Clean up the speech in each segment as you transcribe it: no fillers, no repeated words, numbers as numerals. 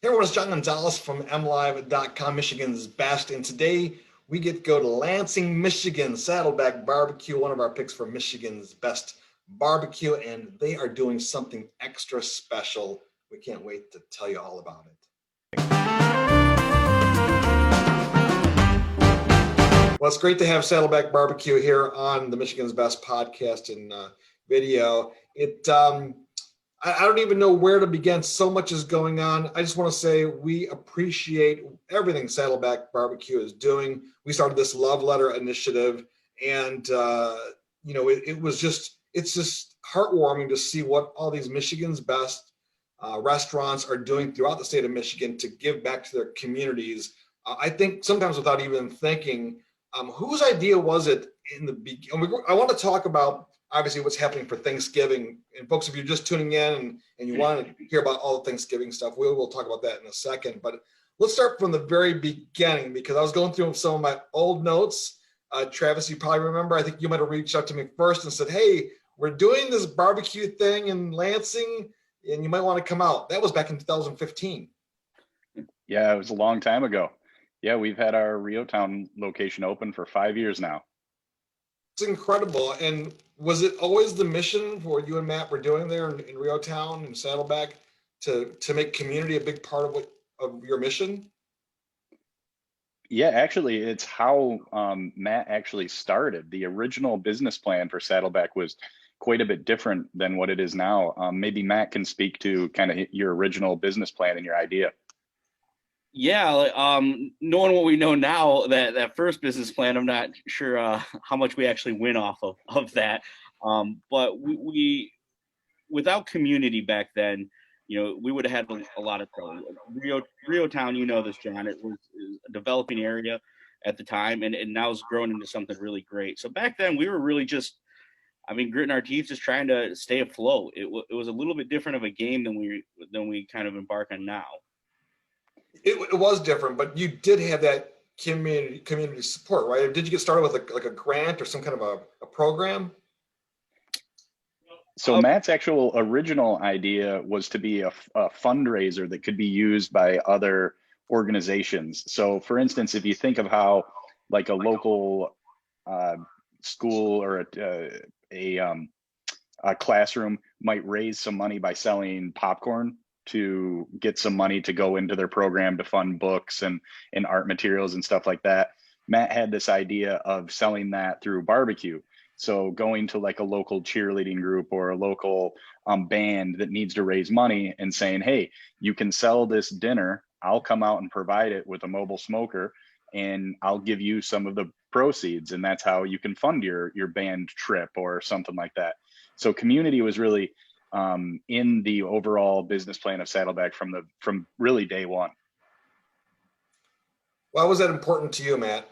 Hey everyone, it's John Gonzalez from MLive.com, Michigan's best. And today we get to go to Lansing, Michigan, Saddleback Barbecue, one of our picks for Michigan's best barbecue. And they are doing something extra special. We can't wait to tell you all about it. Well, it's great to have Saddleback Barbecue here on the Michigan's Best podcast and video. I don't even know where to begin. So much is going on. I just want to say we appreciate everything Saddleback Barbecue is doing. We started this love letter initiative, and it's just heartwarming to see what all these Michigan's best restaurants are doing throughout the state of Michigan to give back to their communities. I think sometimes without even thinking, whose idea was it in the beginning? I want to talk about obviously what's happening for Thanksgiving. And folks, if you're just tuning in and you want to hear about all the Thanksgiving stuff, we will talk about that in a second. But let's start from the very beginning, because I was going through some of my old notes. Travis, you probably remember, I think you might have reached out to me first and said, hey, we're doing this barbecue thing in Lansing, and you might want to come out. That was back in 2015. Yeah, it was a long time ago. Yeah, we've had our Reotown location open for 5 years now. It's incredible. And was it always the mission for what you and Matt were doing there in Reotown and Saddleback to make community a big part of your mission? Yeah, actually, it's how Matt actually started. The original business plan for Saddleback was quite a bit different than what it is now. Maybe Matt can speak to kind of your original business plan and your idea. Yeah, knowing what we know now, that first business plan, I'm not sure how much we actually went off of that. But we without community back then, we would have had a lot of trouble. Reotown, you know this, John, it was a developing area at the time, and now it's grown into something really great. So back then we were really just, gritting our teeth, just trying to stay afloat. It was a little bit different of a game than we kind of embark on now. It was different, but you did have that community support, right? Did you get started with like a grant or some kind of a program? So Matt's actual original idea was to be a fundraiser that could be used by other organizations. So for instance, if you think of how like a local school or a classroom might raise some money by selling popcorn to get some money to go into their program to fund books and art materials and stuff like that. Matt had this idea of selling that through barbecue. So going to like a local cheerleading group or a local band that needs to raise money and saying, hey, you can sell this dinner. I'll come out and provide it with a mobile smoker and I'll give you some of the proceeds. And that's how you can fund your band trip or something like that. So community was really in the overall business plan of Saddleback from really day one. Why was that important to you, Matt?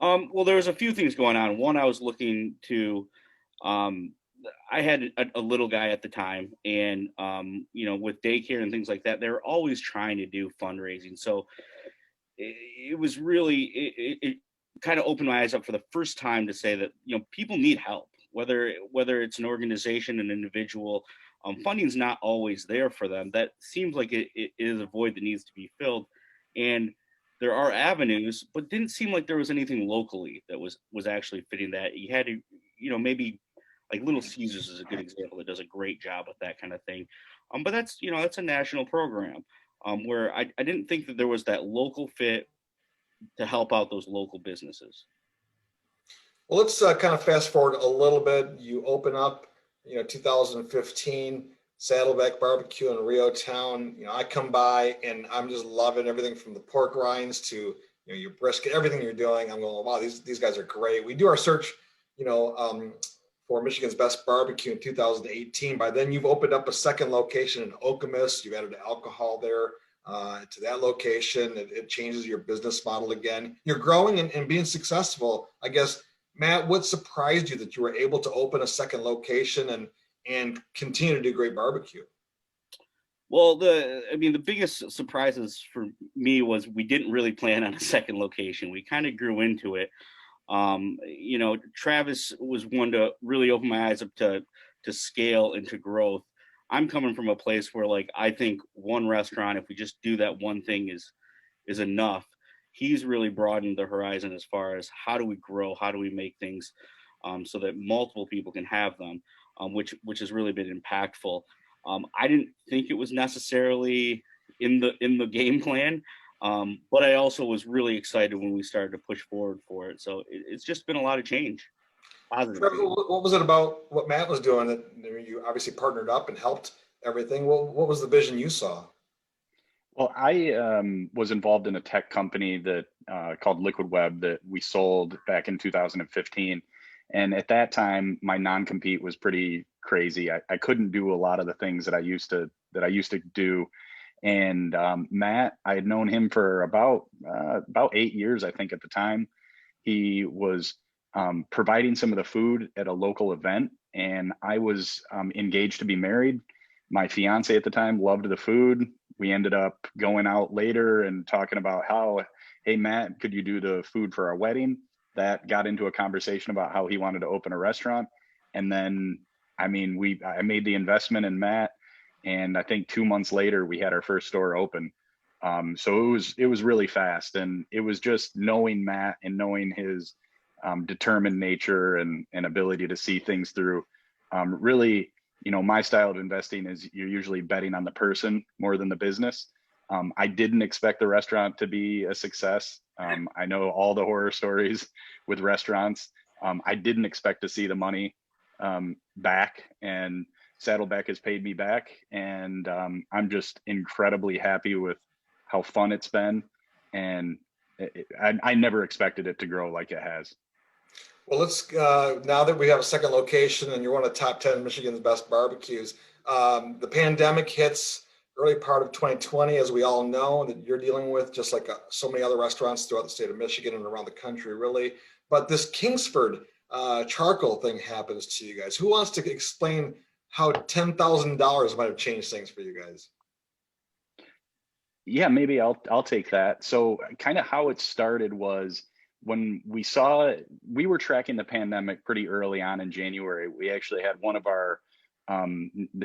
Well, there was a few things going on. One, I was looking to, I had a little guy at the time, and with daycare and things like that, they were always trying to do fundraising. So it was really, it kind of opened my eyes up for the first time to say that people need help. Whether it's an organization, an individual, funding's not always there for them. That seems like it is a void that needs to be filled, and there are avenues, but didn't seem like there was anything locally that was actually fitting that. You had to, maybe like Little Caesars is a good example that does a great job with that kind of thing. But that's a national program where I didn't think that there was that local fit to help out those local businesses. Well, let's kind of fast forward a little bit. You open up, 2015, Saddleback Barbecue in Reotown. I come by and I'm just loving everything from the pork rinds to your brisket, everything you're doing. I'm going, wow, these guys are great. We do our search, for Michigan's Best Barbecue in 2018. By then, you've opened up a second location in Okemos. You've added alcohol there to that location. It changes your business model again. You're growing and being successful, I guess. Matt, what surprised you that you were able to open a second location and continue to do great barbecue? Well, the biggest surprises for me was we didn't really plan on a second location. We kind of grew into it. Travis was one to really open my eyes up to scale and to growth. I'm coming from a place where like I think one restaurant, if we just do that one thing, is enough. He's really broadened the horizon as far as how do we grow, how do we make things so that multiple people can have them, which has really been impactful. I didn't think it was necessarily in the game plan, but I also was really excited when we started to push forward for it. So it's just been a lot of change, positive Trevor, change. what was it about what Matt was doing that you obviously partnered up and helped everything? What was the vision you saw? Well, I was involved in a tech company that called Liquid Web that we sold back in 2015. And at that time, my non-compete was pretty crazy. I couldn't do a lot of the things that I used to do. And Matt, I had known him for about 8 years, I think, at the time. He was providing some of the food at a local event, and I was engaged to be married. My fiance at the time loved the food. We ended up going out later and talking about how, hey, Matt, could you do the food for our wedding? That got into a conversation about how he wanted to open a restaurant. And then, I mean, I made the investment in Matt, and I think 2 months later we had our first store open. So it was really fast, and it was just knowing Matt and knowing his determined nature and ability to see things through. Really, my style of investing is you're usually betting on the person more than the business. I didn't expect the restaurant to be a success. I know all the horror stories with restaurants. I didn't expect to see the money back, and Saddleback has paid me back, and I'm just incredibly happy with how fun it's been, and I never expected it to grow like it has. Well, let's now that we have a second location and you're one of the top 10 Michigan's best barbecues, the pandemic hits early part of 2020, as we all know, that you're dealing with, just like so many other restaurants throughout the state of Michigan and around the country, really. But this Kingsford charcoal thing happens to you guys. Who wants to explain how $10,000 might have changed things for you guys? Yeah, maybe I'll take that. So kind of how it started was when we were tracking the pandemic pretty early on in January. We actually had one of our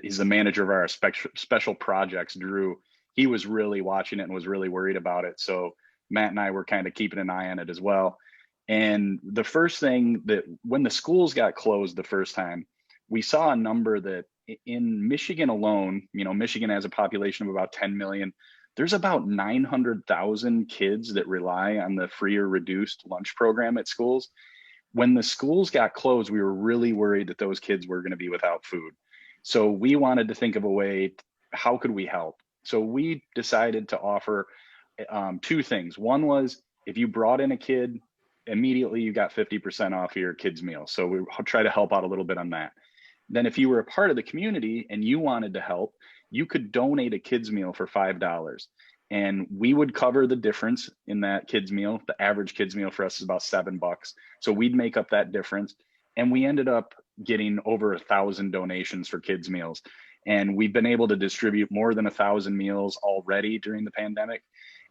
he's the manager of our special projects, Drew. He was really watching it and was really worried about it. So Matt and I were kind of keeping an eye on it as well. And the first thing that when the schools got closed the first time, we saw a number that in Michigan alone, Michigan has a population of about 10 million. There's about 900,000 kids that rely on the free or reduced lunch program at schools. When the schools got closed, we were really worried that those kids were going to be without food. So we wanted to think of a way, how could we help? So we decided to offer two things. One was if you brought in a kid, immediately you got 50% off your kids' meal. So we try to help out a little bit on that. Then if you were a part of the community and you wanted to help, you could donate a kids meal for $5. And we would cover the difference in that kids meal. The average kids meal for us is about $7. So we'd make up that difference. And we ended up getting over 1,000 donations for kids meals. And we've been able to distribute more than 1,000 meals already during the pandemic.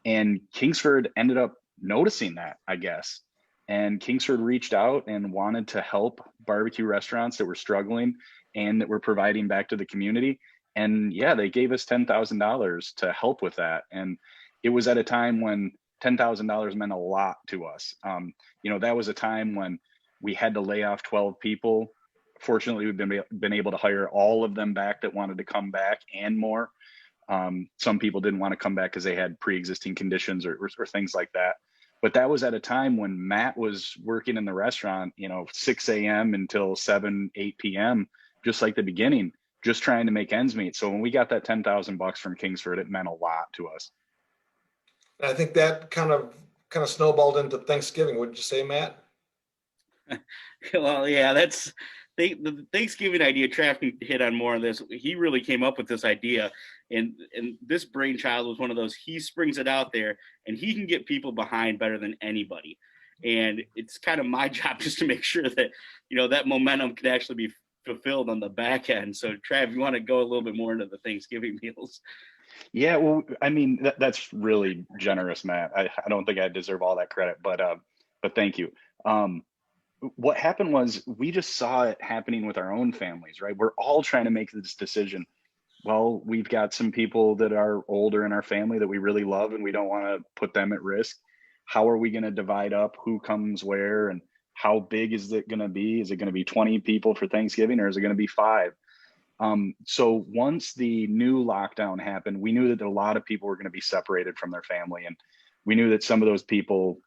And Kingsford ended up noticing that, I guess. And Kingsford reached out and wanted to help barbecue restaurants that were struggling and that were providing back to the community. And yeah, they gave us $10,000 to help with that. And it was at a time when $10,000 meant a lot to us. That was a time when we had to lay off 12 people. Fortunately, we've been able to hire all of them back that wanted to come back and more. Some people didn't want to come back because they had pre-existing conditions or things like that. But that was at a time when Matt was working in the restaurant, 6 a.m. until 7, 8 p.m., just like the beginning, just trying to make ends meet. So when we got that $10,000 from Kingsford, it meant a lot to us. And I think that kind of snowballed into Thanksgiving. Wouldn't you say, Matt? Well, yeah, that's the Thanksgiving idea. Traffic hit on more of this. He really came up with this idea, and this brainchild was one of those. He springs it out there, and he can get people behind better than anybody. And it's kind of my job just to make sure that that momentum can actually be fulfilled on the back end. So, Trav, you want to go a little bit more into the Thanksgiving meals? Yeah, well, I mean, that's really generous, Matt. I don't think I deserve all that credit, but thank you. What happened was we just saw it happening with our own families, right? We're all trying to make this decision. Well, we've got some people that are older in our family that we really love and we don't want to put them at risk. How are we going to divide up who comes where, and how big is it going to be? Is it going to be 20 people for Thanksgiving, or is it going to be 5? So once the new lockdown happened, we knew that a lot of people were going to be separated from their family, and we knew that some of those people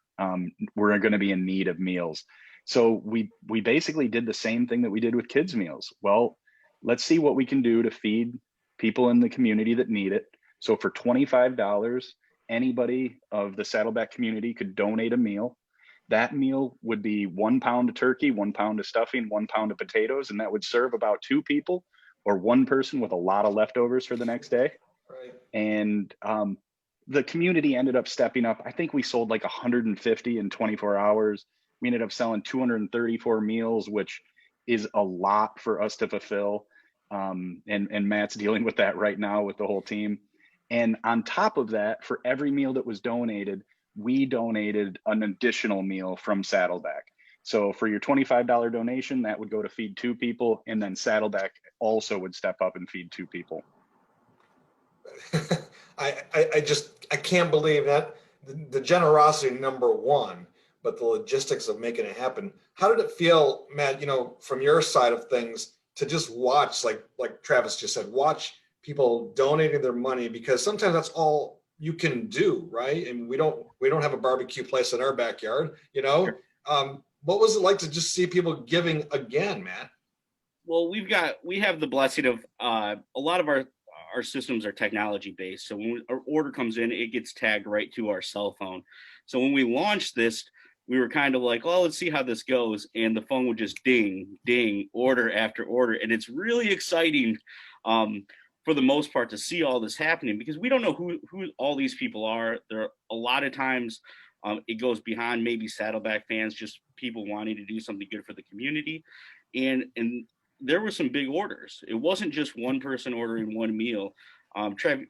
were going to be in need of meals. So we basically did the same thing that we did with kids' meals. Well, let's see what we can do to feed people in the community that need it. So for $25, anybody of the Saddleback community could donate a meal. That meal would be 1 pound of turkey, 1 pound of stuffing, 1 pound of potatoes, and that would serve about 2 people or 1 person with a lot of leftovers for the next day. Right. And the community ended up stepping up. I think we sold like 150 in 24 hours. We ended up selling 234 meals, which is a lot for us to fulfill. And Matt's dealing with that right now with the whole team. And on top of that, for every meal that was donated, we donated an additional meal from Saddleback. So for your $25 donation, that would go to feed 2 people, and then Saddleback also would step up and feed 2 people. I can't believe that the generosity, number one, but the logistics of making it happen. How did it feel, Matt, from your side of things, to just watch, like Travis just said, watch people donating their money, because sometimes that's all you can do, right? And we don't have a barbecue place in our backyard, Sure. What was it like to just see people giving again, Matt? Well, we have the blessing of a lot of our systems are technology based. So when our order comes in, it gets tagged right to our cell phone. So when we launched this, we were kind of like, well, let's see how this goes, and the phone would just ding, ding, order after order, and it's really exciting for the most part to see all this happening, because we don't know who all these people are. There are a lot of times it goes beyond maybe Saddleback fans, just people wanting to do something good for the community, and there were some big orders. It wasn't just one person ordering one meal. Trev,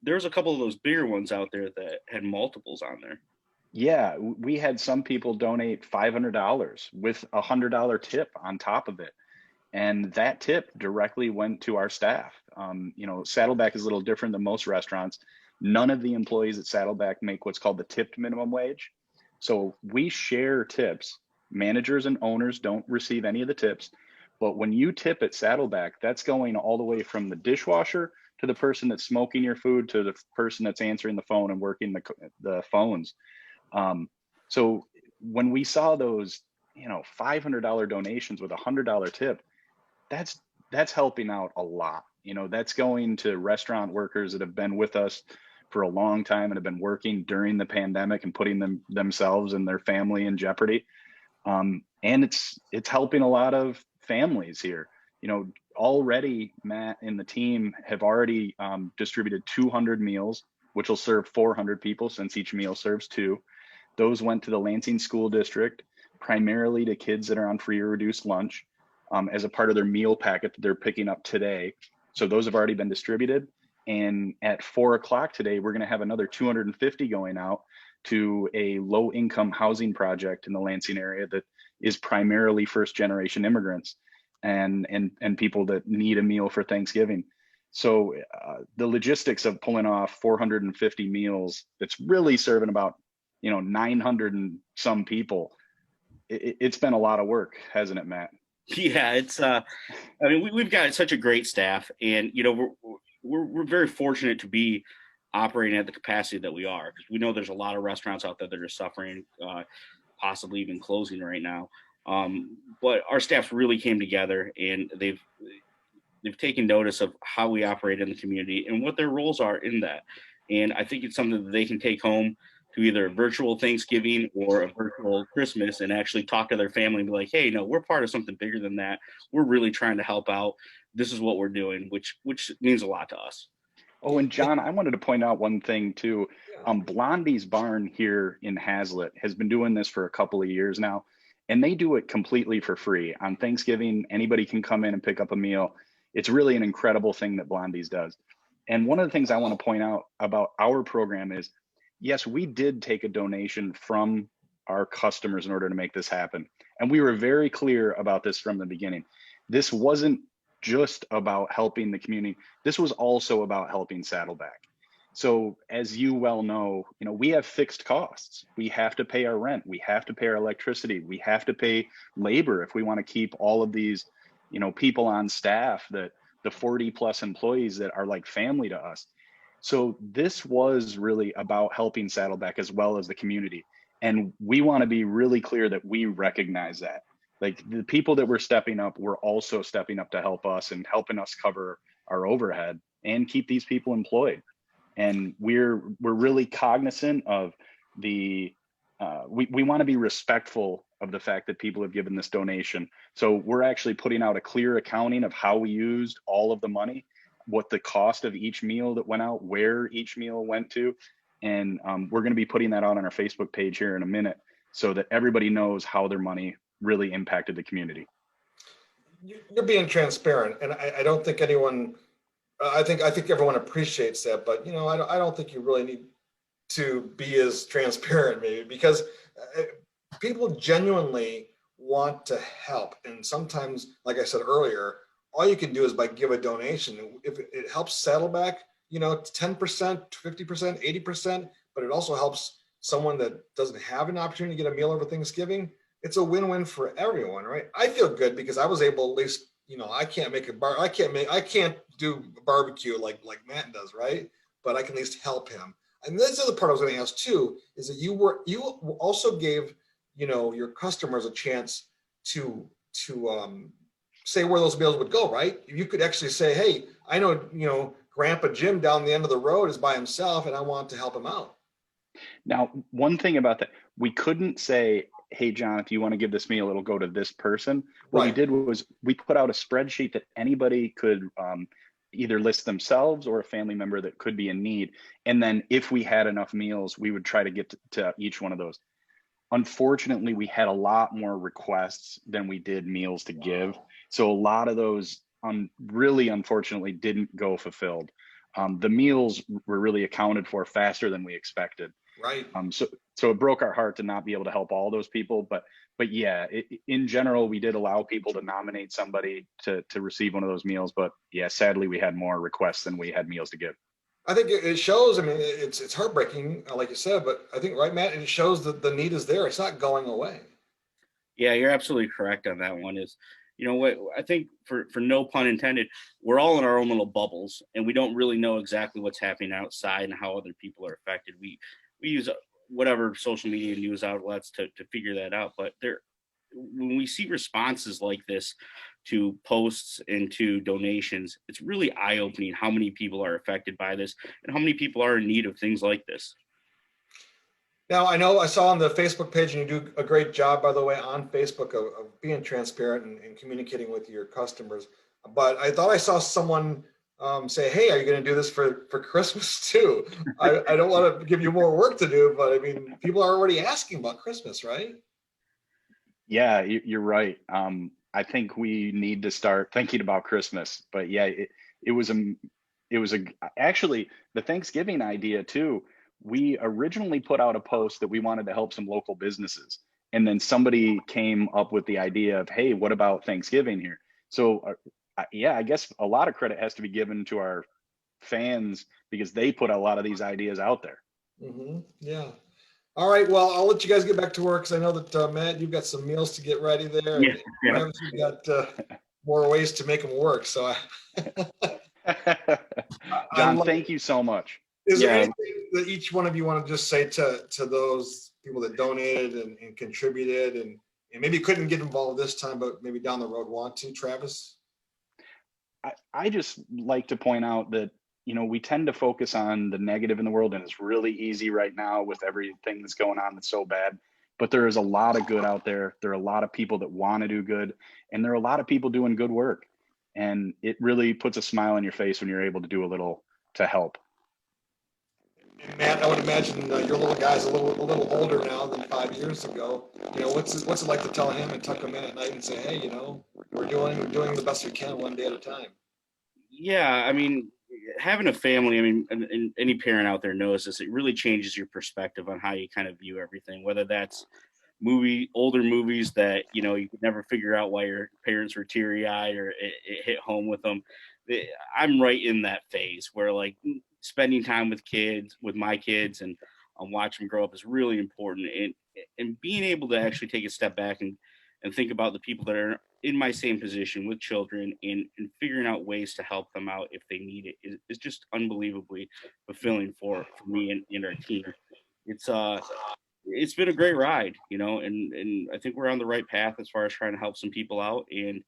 there was a couple of those bigger ones out there that had multiples on there. Yeah, we had some people donate $500 with a $100 tip on top of it. And that tip directly went to our staff. Saddleback is a little different than most restaurants. None of the employees at Saddleback make what's called the tipped minimum wage. So we share tips. Managers and owners don't receive any of the tips. But when you tip at Saddleback, that's going all the way from the dishwasher to the person that's smoking your food to the person that's answering the phone and working the phones. So when we saw those, $500 donations with a $100 tip, that's helping out a lot. That's going to restaurant workers that have been with us for a long time and have been working during the pandemic and putting themselves and their family in jeopardy. And it's helping a lot of families here. Already Matt and the team have already distributed 200 meals, which will serve 400 people, since each meal serves 2. Those went to the Lansing School District, primarily to kids that are on free or reduced lunch, as a part of their meal packet that they're picking up today. So those have already been distributed. And at 4:00 today, we're going to have another 250 going out to a low income housing project in the Lansing area that is primarily first generation immigrants and people that need a meal for Thanksgiving. So the logistics of pulling off 450 meals, that's really serving about 900 and some people. It's been a lot of work, hasn't it, Matt? Yeah, it's we've got such a great staff, and we're very fortunate to be operating at the capacity that we are, because we know there's a lot of restaurants out there that are suffering, possibly even closing right now. But our staff really came together, and they've taken notice of how we operate in the community and what their roles are in that. And I think it's something that they can take home to either a virtual Thanksgiving or a virtual Christmas and actually talk to their family and be like, hey, no, we're part of something bigger than that. We're really trying to help out. This is what we're doing, which means a lot to us. Oh, and John, I wanted to point out one thing too. Blondie's Barn here in Hazlet has been doing this for a couple of years now, and they do it completely for free. On Thanksgiving, anybody can come in and pick up a meal. It's really an incredible thing that Blondie's does. And one of the things I want to point out about our program is, yes, we did take a donation from our customers in order to make this happen. And we were very clear about this from the beginning. This wasn't just about helping the community. This was also about helping Saddleback. So as you well know, we have fixed costs. We have to pay our rent. We have to pay our electricity. We have to pay labor if we want to keep all of these, people on staff, that the 40 plus employees that are like family to us. So this was really about helping Saddleback as well as the community. And we want to be really clear that we recognize that. Like, the people that were stepping up were also stepping up to help us and helping us cover our overhead and keep these people employed. And we're really cognizant of the we want to be respectful of the fact that people have given this donation. So we're actually putting out a clear accounting of how we used all of the money, what the cost of each meal that went out, where each meal went to. And we're going to be putting that out on our Facebook page here in a minute, so that everybody knows how their money really impacted the community. You're being transparent, and I don't think anyone. I think everyone appreciates that, but I don't think you really need to be as transparent, maybe, because people genuinely want to help, and sometimes, like I said earlier, all you can do is by give a donation. If it helps Saddleback, 10%, 50%, 80%, but it also helps someone that doesn't have an opportunity to get a meal over Thanksgiving. It's a win-win for everyone, right? I feel good because I was able, at least, I can't I can't do a barbecue like Matt does, right? But I can at least help him. And this is the part I was going to ask too, is that you also gave, your customers a chance to say where those meals would go, right? You could actually say, hey, I know, Grandpa Jim down the end of the road is by himself and I want to help him out. Now, one thing about that, we couldn't say, hey, John, if you want to give this meal, it'll go to this person. What we did was we put out a spreadsheet that anybody could either list themselves or a family member that could be in need. And then if we had enough meals, we would try to get to each one of those. Unfortunately, we had a lot more requests than we did meals to give. So a lot of those really, unfortunately, didn't go fulfilled. The meals were really accounted for faster than we expected. Right. So it broke our heart to not be able to help all those people. But yeah, in general, we did allow people to nominate somebody to receive one of those meals. But yeah, sadly, we had more requests than we had meals to give. I think it shows. I mean, it's heartbreaking, like you said, but I think, right, Matt, it shows that the need is there. It's not going away. Yeah, you're absolutely correct on that one. Is, what I think, for no pun intended, we're all in our own little bubbles, and we don't really know exactly what's happening outside and how other people are affected. We use whatever social media news outlets to figure that out. But when we see responses like this to posts and to donations, it's really eye-opening how many people are affected by this and how many people are in need of things like this. Now, I know I saw on the Facebook page, and you do a great job, by the way, on Facebook of being transparent and communicating with your customers. But I thought I saw someone say, hey, are you going to do this for Christmas too? I don't want to give you more work to do, but I mean, people are already asking about Christmas, right? Yeah, you're right. I think we need to start thinking about Christmas. But yeah, it was actually the Thanksgiving idea too. We originally put out a post that we wanted to help some local businesses, and then somebody came up with the idea of, hey, what about Thanksgiving here? So yeah, I guess a lot of credit has to be given to our fans because they put a lot of these ideas out there. Mm-hmm. Yeah. All right. Well, I'll let you guys get back to work, because I know that Matt, you've got some meals to get ready there. Yeah. And you've got more ways to make them work. So, John, thank you so much. Is there anything that each one of you want to just say to those people that donated and contributed and maybe couldn't get involved this time, but maybe down the road want to, Travis? I just like to point out that, we tend to focus on the negative in the world, and it's really easy right now with everything that's going on that's so bad. But there is a lot of good out there. There are a lot of people that want to do good, and there are a lot of people doing good work. And it really puts a smile on your face when you're able to do a little to help. And Matt, I would imagine your little guy's a little older now than 5 years ago. What's it like to tell him and tuck him in at night and say, hey, we're doing the best we can one day at a time? Yeah, I mean, having a family, I mean, and any parent out there knows this, it really changes your perspective on how you kind of view everything, whether that's older movies that, you know, you could never figure out why your parents were teary eyed or it hit home with them. I'm right in that phase where like spending time with my kids and watch them grow up is really important. And being able to actually take a step back and think about the people that are in my same position with children and figuring out ways to help them out if they need it is just unbelievably fulfilling for me and our team. It's been a great ride, you know, and I think we're on the right path as far as trying to help some people out. And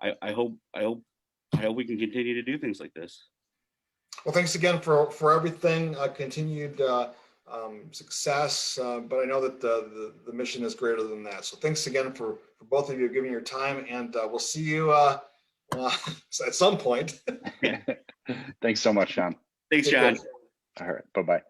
I hope we can continue to do things like this. Well, thanks again for everything. Continued success, but I know that the mission is greater than that. So thanks again for both of you giving your time, and we'll see you at some point. Thanks so much, Sean. Thanks, Take John. care. All right. Bye-bye.